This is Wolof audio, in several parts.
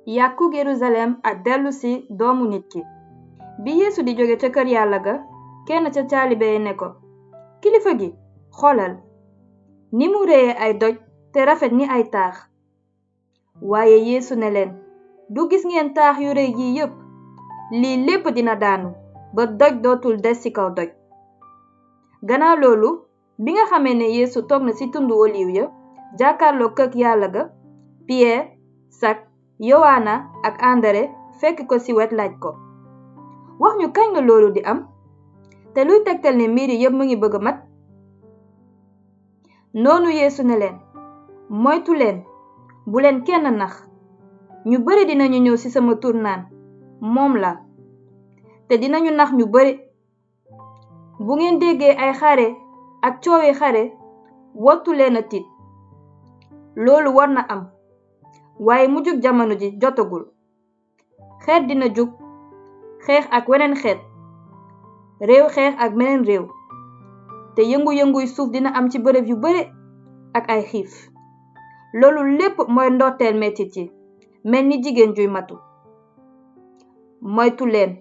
yàkkug Yerusalem ak dellu si doomu nit ki. bi Yeesu di jóge ca kër Yàlla ga, kenn ca taalibe yi ne ko, kilifa gi, xoolal ni mu réye ay doj te rafet ni ay taax. waaye Yeesu ne leen, du gis ngeen taax yu rëy yi yépp? lii lépp dina daanu ba doj dootul des ci kaw doj. gannaaw loolu, bi nga xamee ne Yeesu toog na ci tundu oliw ya jàkkaarloo kër Yàlla ga, Piyeer, Sak, Yowaana ak Andare fekk ko ci wet laaj ko, wax ñu kañ la loolu di am te luy tegtal ne mbir yi yépp mu ngi bëgg a mat. noonu Yeesu ne leen, moytu leen, bu leen kenn nax. ñu bari dinañu ñëw ci sama tur naan, moom la, te dinañu nax ñu bari. bu ngeen déggee ay xare ak coowi xare, wattu leen a tiit. loolu war na am, waaye mujjug jamono ji jotagul. xeet dina jug xeex ak weneen xeet, réew xeex ak meneen réew, te yëngu-yënguy suuf dina am ci bërëb yu bare ak ay xiif. loolu lépp mooy ndorteel metit yi, mel ni jigéen juy matu. moytu leen,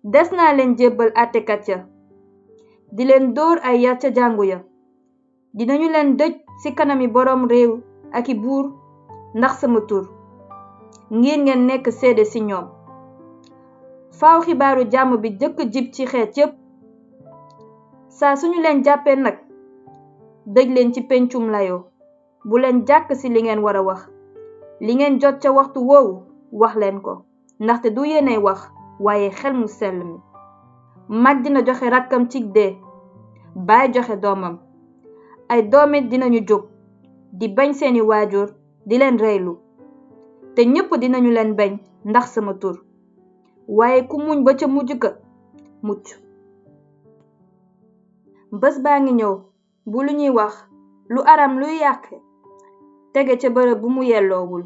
des naa leen jébbal àttekat ya, di leen dóor ay yar ca jàngu ya. dinañu leen dëj ci kanami boroom réew ak i buur ndax sama tur, ngir ngeen nekk seede ci ñoom. faaw xibaaru jàmm bi jëkk jib ci xeet yépp. saa suñu leen jàppee nag, dëj leen ci pencum layoo. bu leen jàkk ci li ngeen war a wax. li ngeen jot ca waxtu woowu wax leen ko, ndaxte du yéenay wax waaye xel mu sell mi. mag dina joxe rakkam ci dee, baay joxe doomam. ay doomit dinañu jóg di bañ seeni waajur, di leen reylu, te ñépp dinañu leen bañ ndax sama tur. waaye ku muñ ba ca mujj ka mucc. bés baa ngi ñëw bu lu ñuy wax lu aram luy yàq tege ca bërëb bu mu yelloowul.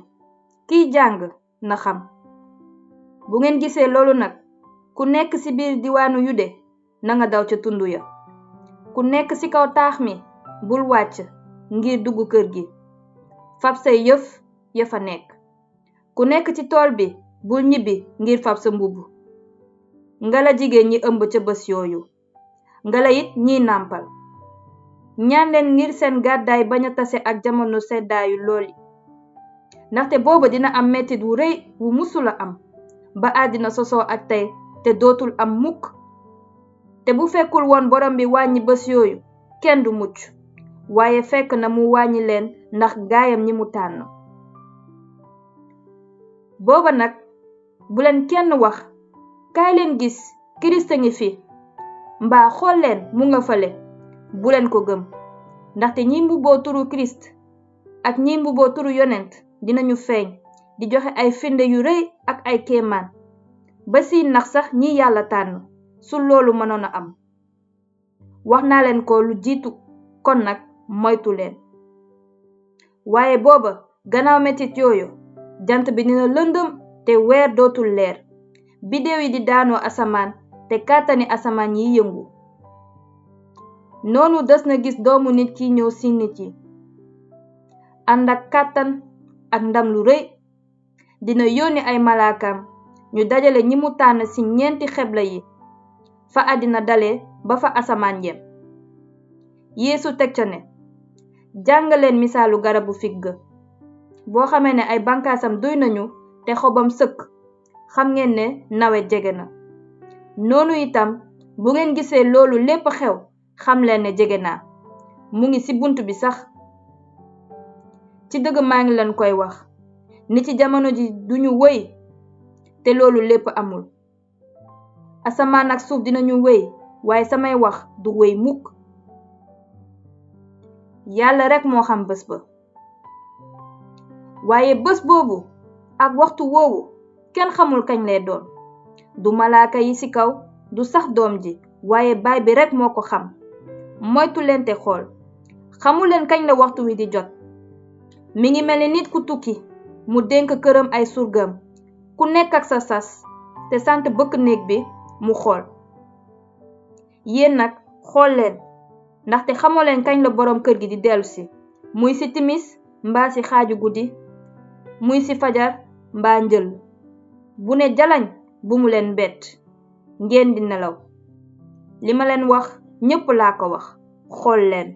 kiy jàng na xam. bu ngeen gisee loolu nag, ku nekk ci biir diwaanu Yude na nga daw ca tundu ya. ku nekk ci kaw taax mi bul wàcc ngir dugg kër gi. fab say yëf ya fa nekk. ku nekk ci tool bi bul ñibbi ngir fab sa mbubb. ngala jigéen ñi ëmb ca bés yooyu, ngala it ñiy nàmpal. ñaan leen ngir seen gàddaay bañ a tase ak jamono seddaayu looli, ndaxte booba dina am metit wu rëy wu musula am ba àddina sosoo ak tey te dootul am mukk. te bu fekkul woon borom bi wàññi bés yooyu, kenn du mucc, waaye fekk na mu wàññi leen ndax gaayam ñi mu tànn. booba nag bu leen kenn wax, kaay leen gis Kirist a ngi fi, mbaa xool leen mu nga fale. bu leen ko gëm, ndaxte ñi mbubboo turu Kirist ak ñi mbubboo turu yonent dinañu feeñ di joxe ay firnde yu rëy ak ay kéemaan, ba si nax sax ñi Yàlla tànn, su loolu mënoon a am. wax naa leen ko lu jiitu, kon nag moytu leen. waaye booba gannaaw metit yooyu, jant bi dina lëndëm te weer dootul leer. biddew yi di daanoo asamaan te kàttani asamaan yi yëngu. noonu des na gis doomu nit ki ñëw ci nit yi, ànd ak kàttan ak ndam lu rëy. dina yónni ay malaakam ñu dajale ñi mu tànn ci ñeenti xebla yi, fa àddina dale ba fa asamaan yem. Yeesu teg ca ne, jàngaleen misaalu garabu fig ga. boo xamee ne ay bànkaasam duy nañu te xobam sëkk, xam ngeen ne nawet jege na. noonu itam bu ngeen gisee loolu lépp xew, xam leen ne jege naa, mu ngi ci bunt bi sax. ci dëgg maa ngi leen koy wax, nit ci jamono ji duñu wëy te loolu lépp amul. asamaan ak suuf dinañu wëy, waaye samay wax du wëy mukk. Yàlla rekk moo xam bés ba. waaye bés boobu ak waxtu woowu kenn xamul kañ lay doon. du malaaka yi ci kaw, du sax doom ji, waaye baay bi rekk moo ko xam. moytu leen te xool, xamu leen kañ la waxtu wi di jot. mi ngi mel ni nit ku tukki, mu dénk këram ay surgam, ku nekk ak sa sas, te sant bëkk néeg bi mu xool. yéen nag xool leen, ndaxte xamoo leen kañ la boroom kër gi di dellusi, muy ci timis mbaa ci xaaju guddi, muy ci fajar mbaa njël bu ne jalañ bu mu leen bett ngeen di nelaw li ma leen wax ñépp laa ko wax xool leen